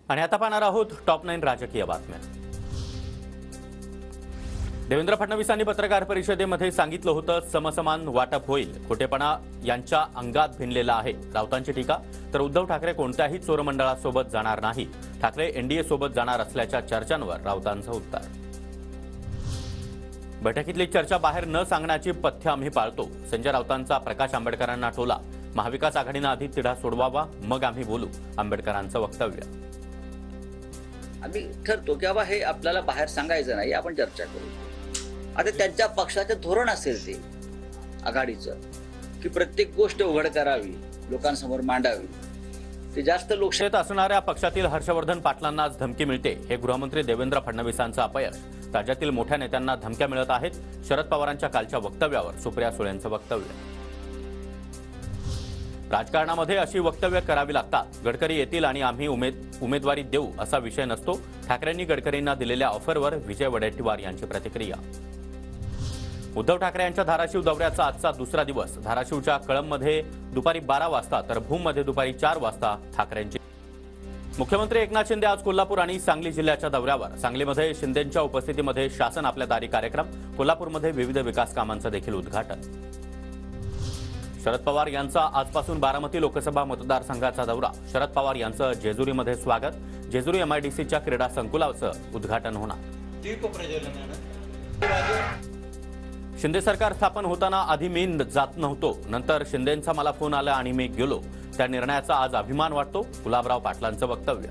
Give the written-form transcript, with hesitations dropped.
आणि आता पाहणार आहोत टॉप 9 राजकीय बातम्या। देवेंद्र फडणवीसांनी पत्रकार परिषदेमध्ये सांगितलं होतं समसमान वाटप होईल, खोटेपणा यांच्या अंगात भिनलेला आहे। राऊतांची टीका, तर उद्धव ठाकरे कोणत्याही चोरमंडळासोबत जाणार नाही, ठाकरे एनडीए सोबत जाणार असल्याच्या चर्चांवर राऊतांचं उत्तर। बैठकीतली चर्चा बाहेर न सांगण्याची पथ्य आम्ही पाळतो, संजय राऊतांचा प्रकाश आंबेडकरांना टोला। महाविकास आघाडीनं आधी तिढा सोडवावा, मग आम्ही बोलू, आंबेडकरांचं वक्तव्य। आम्ही ठरतो की बाबा हे आपल्याला बाहेर सांगायचं नाही, आपण चर्चा करू। आता त्यांच्या पक्षाचं धोरण असेल ते आघाडीचं की प्रत्येक गोष्ट उघड करावी, लोकांसमोर मांडावी, ते जास्त लोकशाहीत असणाऱ्या पक्षातील हर्षवर्धन पाटलांना आज धमकी मिळते। हे गृहमंत्री देवेंद्र फडणवीसांचं अपयश। राज्यातील मोठ्या नेत्यांना धमक्या मिळत आहेत। शरद पवारांच्या कालच्या वक्तव्यावर सुप्रिया सुळेंचं वक्तव्य। राजकारणामध्ये अशी वक्तव्य करावी लागतात। गडकरी येतील आणि आम्ही उमेदवारी देऊ असा विषय नसतो। ठाकरेंनी गडकरींना दिलेल्या ऑफरवर विजय वडेट्टीवार यांची प्रतिक्रिया। उद्धव ठाकरे यांच्या धाराशिव दौऱ्याचा आजचा दुसरा दिवस। धाराशिवच्या कळंबमध्ये दुपारी 12 वाजता तर भूममध्ये दुपारी 4 वाजता ठाकरेंची। मुख्यमंत्री एकनाथ शिंदे आज कोल्हापूर आणि सांगली जिल्ह्याच्या दौऱ्यावर। सांगलीमध्ये शिंदेंच्या उपस्थितीमध्ये शासन आपल्या दारी कार्यक्रम। कोल्हापूरमध्ये विविध विकास कामांचं देखील उद्घाटन। शरद पवार यांचा आजपासून बारामती लोकसभा मतदारसंघाचा दौरा। शरद पवार यांचं जेजुरीमध्ये स्वागत। जेजुरी एमआयडीसीच्या क्रीडा संकुलाचं उद्घाटन होणार। शिंदे सरकार स्थापन होताना आधी मी जात नव्हतो, नंतर शिंदेंचा मला फोन आला आणि मी गेलो। त्या निर्णयाचा आज अभिमान वाटतो, गुलाबराव पाटलांचं वक्तव्य।